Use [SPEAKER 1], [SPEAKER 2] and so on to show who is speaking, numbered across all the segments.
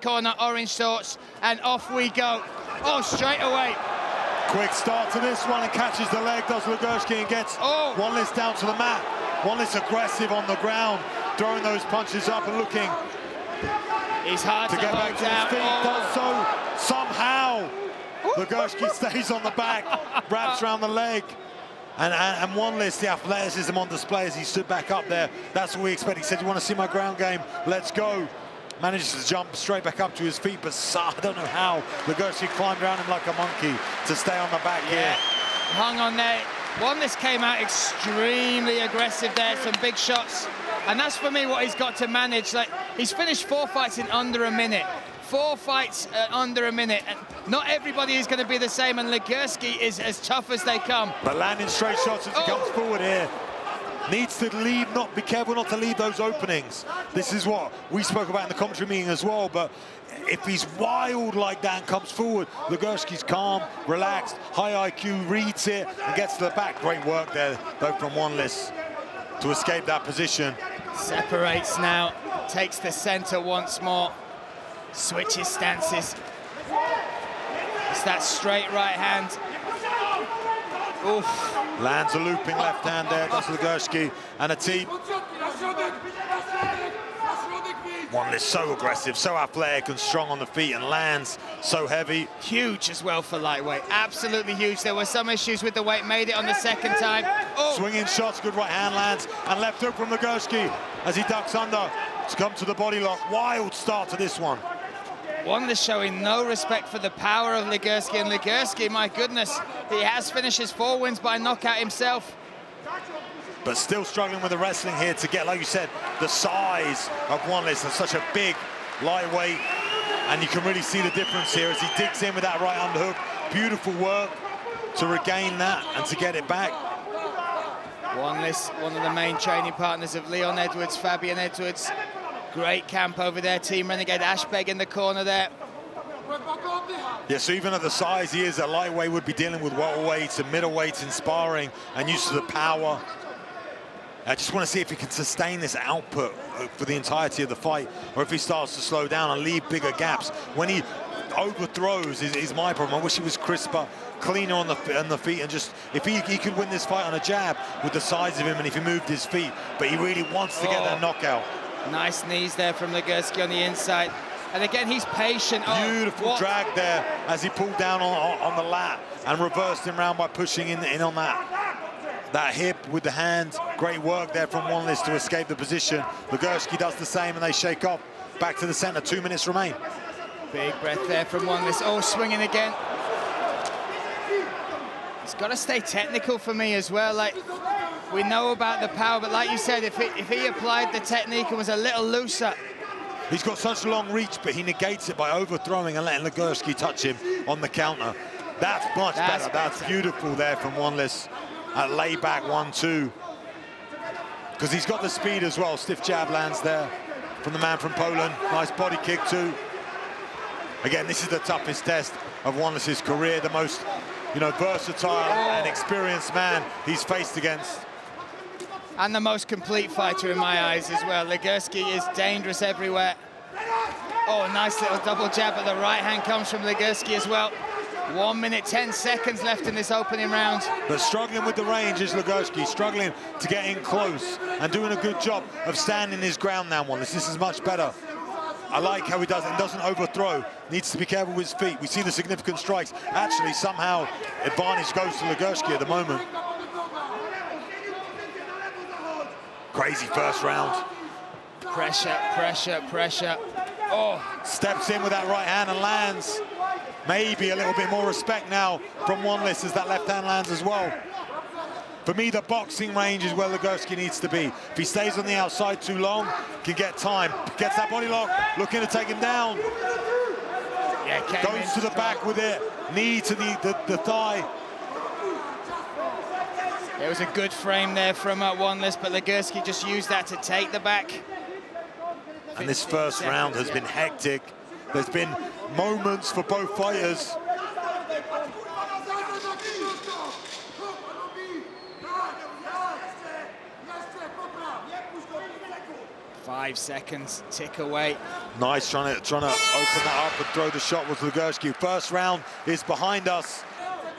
[SPEAKER 1] corner, orange shorts, and off we go. Oh, straight away.
[SPEAKER 2] Quick start to this one and catches the leg, does LEGIERSKI, and gets ONLISS down to the mat. ONLISS aggressive on the ground, throwing those punches up and looking.
[SPEAKER 1] He's hard to
[SPEAKER 2] get back to his feet, does so somehow. LEGIERSKI stays on the back, wraps around the leg. And ONLISS, the athleticism on display as he stood back up there. That's what we expect. He said, you want to see my ground game? Let's go. Manages to jump straight back up to his feet, but I don't know how. LEGIERSKI climbed around him like a monkey to stay on the back here.
[SPEAKER 1] Hung on there. ONLISS came out extremely aggressive there, some big shots. And that's for me what he's got to manage. Like, he's finished 4 fights in under a minute. 4 fights under a minute. And not everybody is going to be the same, and LEGIERSKI is as tough as they come.
[SPEAKER 2] But landing straight shots as he comes forward here. Needs to leave, be careful not to leave those openings. This is what we spoke about in the commentary meeting as well, but if he's wild like that and comes forward, LEGIERSKI's calm, relaxed, high IQ, reads it, and gets to the back. Great work there, though, from ONLISS to escape that position.
[SPEAKER 1] Separates now, takes the center once more, switches stances. It's that straight right hand. Oof.
[SPEAKER 2] Lands a looping left hand there, does LEGIERSKI, and a tee. ONLISS so aggressive, so athletic and strong on the feet, and lands so heavy.
[SPEAKER 1] Huge as well for lightweight, absolutely huge. There were some issues with the weight, made it on the second time.
[SPEAKER 2] Swinging shots, good right hand lands, and left hook from LEGIERSKI as he ducks under to come to the body lock. Wild start to this one.
[SPEAKER 1] ONLISS showing no respect for the power of LEGIERSKI, and LEGIERSKI, my goodness, he has finished his 4 wins by knockout himself.
[SPEAKER 2] But still struggling with the wrestling here to get, like you said, the size of ONLISS and such a big lightweight. And you can really see the difference here as he digs in with that right underhook. Beautiful work to regain that and to get it back.
[SPEAKER 1] ONLISS, one of the main training partners of Leon Edwards, Fabian Edwards. Great camp over there, Team Renegade. Ashbeg in the corner there.
[SPEAKER 2] Yeah, so even at the size he is, a lightweight would be dealing with welterweights and middleweights in sparring and used to the power. I just want to see if he can sustain this output for the entirety of the fight, or if he starts to slow down and leave bigger gaps. When he overthrows is my problem. I wish he was crisper, cleaner on the feet, and just, if he could win this fight on a jab with the size of him and if he moved his feet, but he really wants to get that knockout.
[SPEAKER 1] Nice knees there from LEGIERSKI on the inside. And again, he's patient.
[SPEAKER 2] Beautiful drag there as he pulled down on the lat and reversed him round by pushing in on that hip with the hand. Great work there from ONLISS to escape the position. LEGIERSKI does the same and they shake off. Back to the center, 2 minutes remain.
[SPEAKER 1] Big breath there from ONLISS. Oh, swinging again. He's got to stay technical for me as well. Like, we know about the power, but like you said, if he applied the technique and was a little looser.
[SPEAKER 2] He's got such a long reach, but he negates it by overthrowing and letting LEGIERSKI touch him on the counter. That's much better. That's beautiful there from ONLISS at layback 1-2. Because he's got the speed as well. Stiff jab lands there from the man from Poland. Nice body kick too. Again, this is the toughest test of ONLISS's career. The most, versatile and experienced man he's faced against.
[SPEAKER 1] And the most complete fighter in my eyes as well. LEGIERSKI is dangerous everywhere. Oh, nice little double jab, but the right hand comes from LEGIERSKI as well. 1 minute, 10 seconds left in this opening round.
[SPEAKER 2] But struggling with the range is LEGIERSKI, struggling to get in close and doing a good job of standing his ground now, ONLISS. This is much better. I like how he does it and doesn't overthrow. Needs to be careful with his feet. We see the significant strikes. Actually, somehow, advantage goes to LEGIERSKI at the moment. Crazy first round.
[SPEAKER 1] Pressure, pressure, pressure. Oh.
[SPEAKER 2] Steps in with that right hand and lands. Maybe a little bit more respect now from ONLISS as that left hand lands as well. For me, the boxing range is where LEGIERSKI needs to be. If he stays on the outside too long, can get time. Gets that body lock, looking to take him down.
[SPEAKER 1] Yeah,
[SPEAKER 2] goes to the back with it. Knee to the thigh.
[SPEAKER 1] It was a good frame there from ONLISS, but LEGIERSKI just used that to take the back.
[SPEAKER 2] And this first round has been hectic. There's been moments for both fighters.
[SPEAKER 1] 5 seconds tick away.
[SPEAKER 2] Nice, trying to open that up and throw the shot with Legierski. First round is behind us.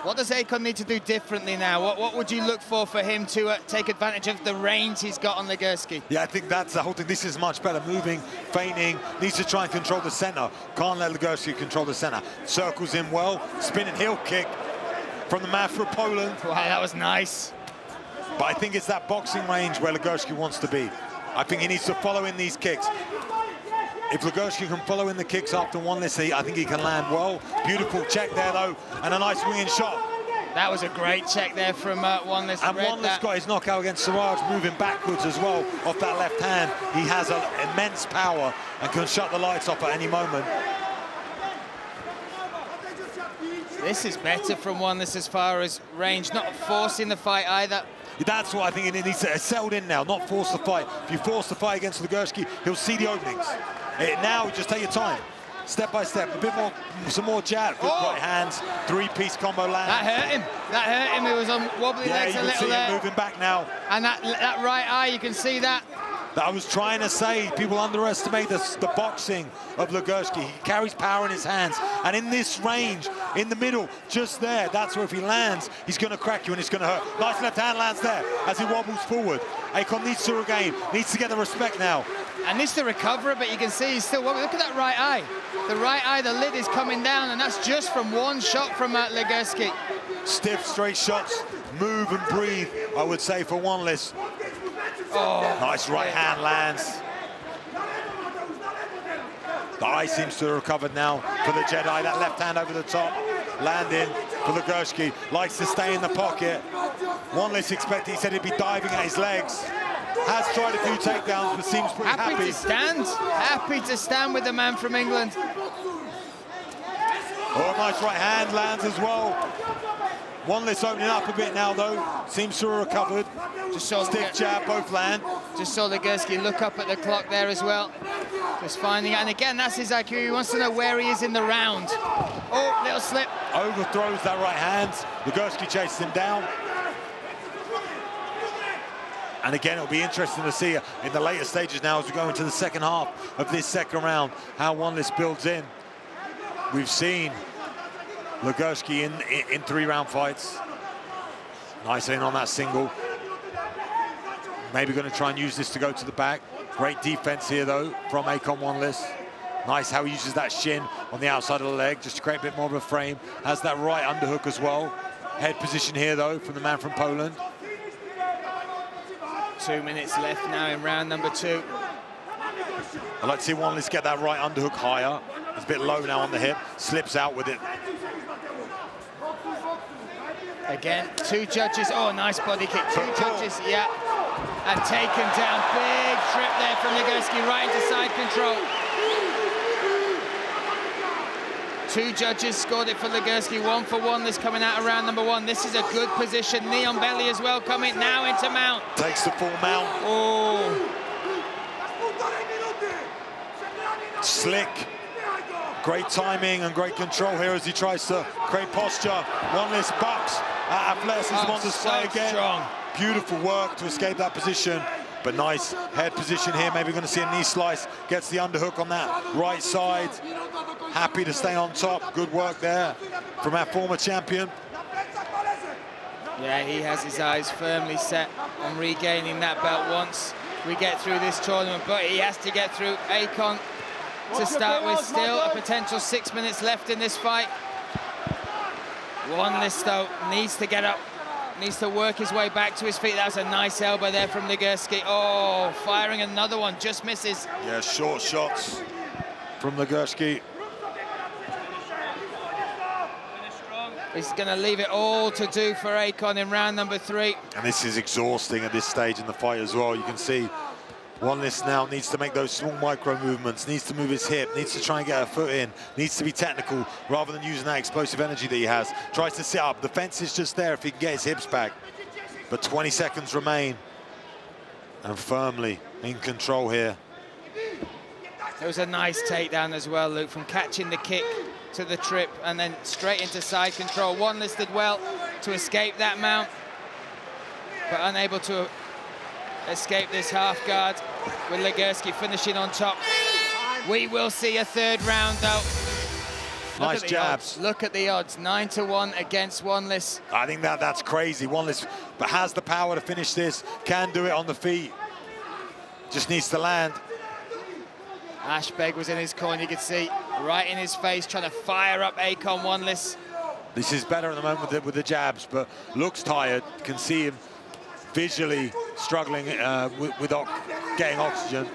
[SPEAKER 1] What does AKONNE need to do differently now? What would you look for him to take advantage of the range he's got on Legierski?
[SPEAKER 2] Yeah, I think that's the whole thing. This is much better. Moving, feigning, needs to try and control the center. Can't let Legierski control the center. Circles in well, spinning heel kick from the man from Poland.
[SPEAKER 1] Wow, that was nice.
[SPEAKER 2] But I think it's that boxing range where Legierski wants to be. I think he needs to follow in these kicks. If Legierski can follow in the kicks after ONELISS, I think he can land well. Beautiful check there, though, and a nice swinging shot.
[SPEAKER 1] That was a great check there from ONELISS.
[SPEAKER 2] And ONELISS got his knockout against Siraj, moving backwards as well off that left hand. He has immense power and can shut the lights off at any moment.
[SPEAKER 1] This is better from ONELISS as far as range, not forcing the fight either.
[SPEAKER 2] That's what I think it needs to settle in now, not force the fight. If you force the fight against Legierski, he'll see the openings. Now, just take your time, step by step, a bit more, some more jab, good right hands, three-piece combo land.
[SPEAKER 1] That hurt him. That hurt him. He was on wobbly legs a little there.
[SPEAKER 2] Yeah, you can see him moving back now.
[SPEAKER 1] And that right eye, you can see that.
[SPEAKER 2] I was trying to say, people underestimate the boxing of Legierski. He carries power in his hands, and in this range, in the middle, just there, that's where if he lands, he's going to crack you and it's going to hurt. Nice left hand lands there as he wobbles forward. AKONNE needs to regain, needs to get the respect now.
[SPEAKER 1] And needs to recover, but you can see he's still wobbling. Look at that right eye. The right eye, the lid is coming down, and that's just from one shot from Legierski.
[SPEAKER 2] Stiff, straight shots, move and breathe, I would say, for ONELISS.
[SPEAKER 1] Oh,
[SPEAKER 2] nice right hand lands. The eye seems to have recovered now for the Jedi. That left hand over the top, landing for Legierski. Likes to stay in the pocket. ONELISS expected, he said he'd be diving at his legs. Has tried a few takedowns, but seems pretty happy.
[SPEAKER 1] Happy to stand with the man from England.
[SPEAKER 2] Oh, nice right hand lands as well. ONELISS opening up a bit now, though. Seems to have recovered. Just saw stiff jab, both land.
[SPEAKER 1] Just saw Legierski look up at the clock there as well. Just finding it. And again, that's his IQ. He wants to know where he is in the round. Oh, little slip.
[SPEAKER 2] Overthrows that right hand. Legierski chases him down. And again, it'll be interesting to see in the later stages now as we go into the second half of this second round, how ONELISS builds in. We've seen Legierski in three-round fights. Nice in on that single. Maybe going to try and use this to go to the back. Great defense here, though, from AKONNE ONELISS. Nice how he uses that shin on the outside of the leg just to create a bit more of a frame. Has that right underhook as well. Head position here, though, from the man from Poland.
[SPEAKER 1] 2 minutes left now in round number 2.
[SPEAKER 2] I'd like to see ONELISS get that right underhook higher. It's a bit low now on the hip. Slips out with it.
[SPEAKER 1] Again, 2 judges. Oh, nice body kick. 2 judges, yeah. And taken down. Big trip there from Legierski right into side control. 2 judges scored it for Legierski. 1 for ONELISS coming out of round number 1. This is a good position. Knee on belly as well coming now into mount.
[SPEAKER 2] Takes the full mount.
[SPEAKER 1] Oh.
[SPEAKER 2] Slick. Great timing and great control here as he tries to create posture. ONELISS bucks. Athleticism on display again.
[SPEAKER 1] Strong.
[SPEAKER 2] Beautiful work to escape that position. But nice head position here. Maybe going to see a knee slice. Gets the underhook on that right side. Happy to stay on top. Good work there from our former champion.
[SPEAKER 1] Yeah, he has his eyes firmly set on regaining that belt once we get through this tournament. But he has to get through AKONNE to start with. Still a potential 6 minutes left in this fight. ONELISS, though, needs to get up. Needs to work his way back to his feet. That's a nice elbow there from Legierski. Oh, firing another one, just misses.
[SPEAKER 2] Yeah, short shots from Legierski.
[SPEAKER 1] He's going to leave it all to do for AKONNE in round number 3.
[SPEAKER 2] And this is exhausting at this stage in the fight as well. You can see ONELISS now needs to make those small micro movements, needs to move his hip, needs to try and get a foot in, needs to be technical rather than using that explosive energy that he has. Tries to sit up. The fence is just there if he can get his hips back. But 20 seconds remain. And firmly in control here.
[SPEAKER 1] It was a nice takedown as well, Luke, from catching the kick to the trip and then straight into side control. ONELISS did well to escape that mount, but unable to escape this half guard with Legierski finishing on top. We will see a third round, though.
[SPEAKER 2] Nice jabs.
[SPEAKER 1] Look at the odds, 9-1 against WANLISS.
[SPEAKER 2] I think that's crazy. WANLISS but has the power to finish this, can do it on the feet. Just needs to land.
[SPEAKER 1] Ashbeg was in his corner, you could see, right in his face, trying to fire up AKONNE WANLISS.
[SPEAKER 2] This is better at the moment with the jabs, but looks tired. Can see him visually struggling with getting oxygen.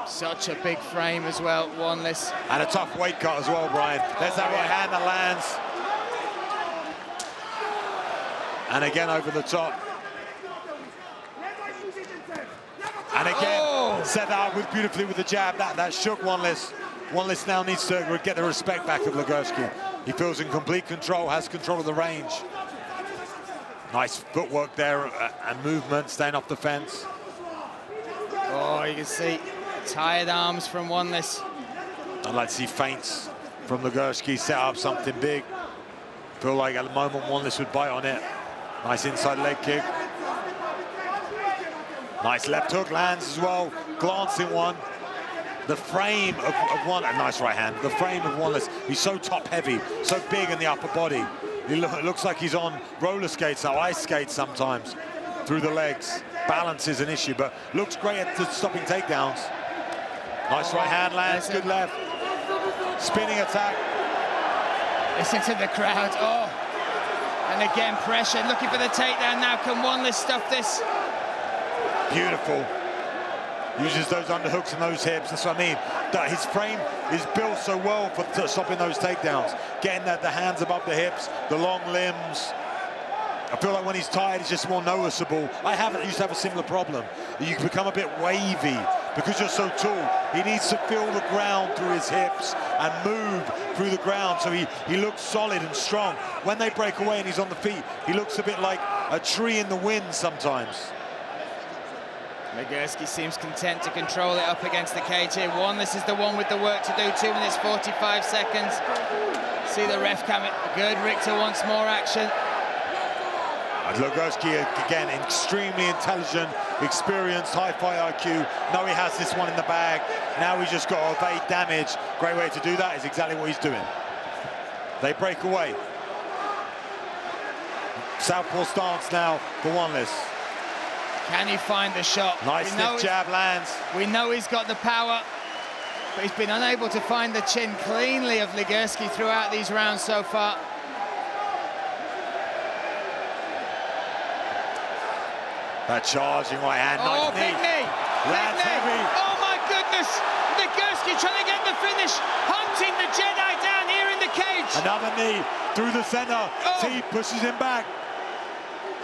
[SPEAKER 1] Such a big frame as well, WANLISS.
[SPEAKER 2] And a tough weight cut as well, Brian. There's that right hand that lands. And again over the top. And again, set that up beautifully with the jab. That shook WANLISS. WANLISS now needs to get the respect back of LEGIERSKI. He feels in complete control, has control of the range. Nice footwork there and movement, staying off the fence.
[SPEAKER 1] Oh, you can see tired arms from WANLISS.
[SPEAKER 2] I'd like to see feints from LEGIERSKI, set up something big. Feel like at the moment WANLISS would bite on it. Nice inside leg kick. Nice left hook lands as well, glancing one. The frame of one, a nice right hand. The frame of WANLISS, he's so top heavy, so big in the upper body. It looks like he's on roller skates now, ice skates sometimes, through the legs. Balance is an issue, but looks great at stopping takedowns. Nice right hand lands, good left. Spinning attack.
[SPEAKER 1] Listen to the crowd, oh. And again, pressure, looking for the takedown now. Can WANLISS stuff this?
[SPEAKER 2] Beautiful. Uses those underhooks and those hips. That's what I mean. That his frame is built so well for stopping those takedowns. Getting the hands above the hips, the long limbs. I feel like when he's tired, he's just more noticeable. I used to have a similar problem. You become a bit wavy because you're so tall. He needs to feel the ground through his hips and move through the ground so he looks solid and strong. When they break away and he's on the feet, he looks a bit like a tree in the wind sometimes.
[SPEAKER 1] LEGIERSKI seems content to control it up against the cage here. WANLISS is the one with the work to do. 2 minutes, 45 seconds. See the ref coming. Good, Richter wants more action.
[SPEAKER 2] And LEGIERSKI, again, extremely intelligent, experienced, high fight IQ. Know he has this one in the bag. Now he's just got to evade damage. Great way to do that is exactly what he's doing. They break away. Southpaw stance now for WANLISS.
[SPEAKER 1] Can he find the shot?
[SPEAKER 2] Nice stiff jab lands.
[SPEAKER 1] We know he's got the power, but he's been unable to find the chin cleanly of LEGIERSKI throughout these rounds so far.
[SPEAKER 2] That charging right hand,
[SPEAKER 1] nice
[SPEAKER 2] knee.
[SPEAKER 1] Big knee.
[SPEAKER 2] Lands heavy.
[SPEAKER 1] Oh my goodness! LEGIERSKI trying to get the finish, hunting the Jedi down here in the cage.
[SPEAKER 2] Another knee through the center. T pushes him back.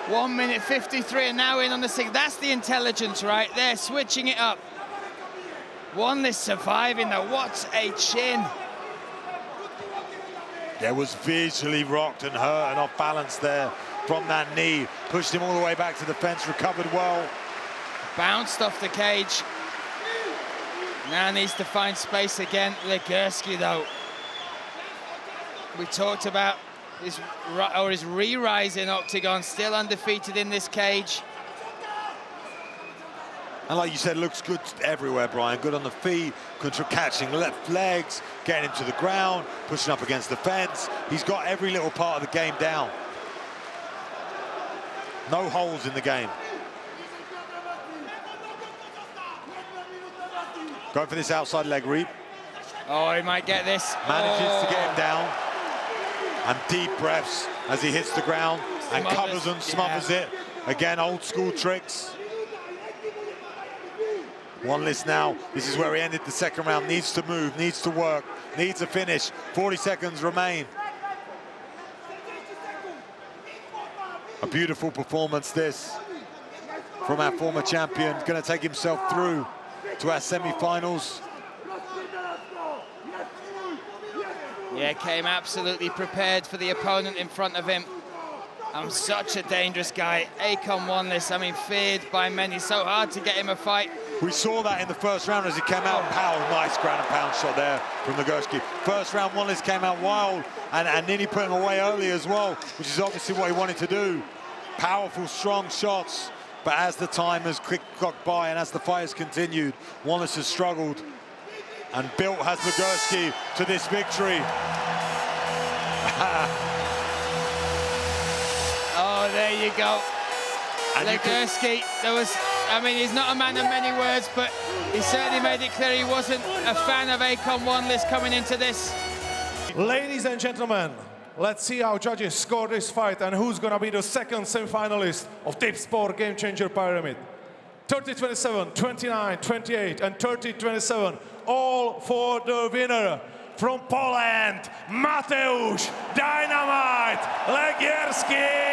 [SPEAKER 1] 1 minute 53 and now in on the 6th. That's the intelligence right there, switching it up. WANLISS surviving though. What a chin.
[SPEAKER 2] Yeah, was visually rocked and hurt and off balance there from that knee. Pushed him all the way back to the fence, recovered well.
[SPEAKER 1] Bounced off the cage. Now needs to find space again. LEGIERSKI though. We talked about his re-rise in Octagon, still undefeated in this cage.
[SPEAKER 2] And like you said, looks good everywhere, Brian. Good on the feet, catching left legs, getting him to the ground, pushing up against the fence. He's got every little part of the game down. No holes in the game. Going for this outside leg reap.
[SPEAKER 1] Oh, he might get this.
[SPEAKER 2] Manages to get him down. And deep breaths as he hits the ground and covers and smothers it. Again, old school tricks. WANLISS now, this is where he ended the second round, needs to move, needs to work, needs a finish. 40 seconds remain. A beautiful performance this from our former champion. Going to take himself through to our semi-finals.
[SPEAKER 1] Yeah, came absolutely prepared for the opponent in front of him. I'm such a dangerous guy. AKONNE WANLISS, I mean, feared by many. So hard to get him a fight.
[SPEAKER 2] We saw that in the first round as he came out. Power, nice ground and pound shot there from LEGIERSKI. First round, WANLISS came out wild and nearly put him away early as well, which is obviously what he wanted to do. Powerful, strong shots. But as the time has quick clocked by and as the fight has continued, WANLISS has struggled. and built has LEGIERSKI to this victory.
[SPEAKER 1] Oh, there you go.
[SPEAKER 2] And
[SPEAKER 1] LEGIERSKI, I mean, he's not a man of many words, but he certainly made it clear he wasn't a fan of AKONNE WANLISS coming into this.
[SPEAKER 3] Ladies and gentlemen, let's see how judges score this fight and who's gonna be the second semi-finalist of Tipsport Gamechanger Pyramid. 30-27, 29-28, and 30-27, all for the winner. From Poland, MATEUSZ Dynamite LEGIERSKI!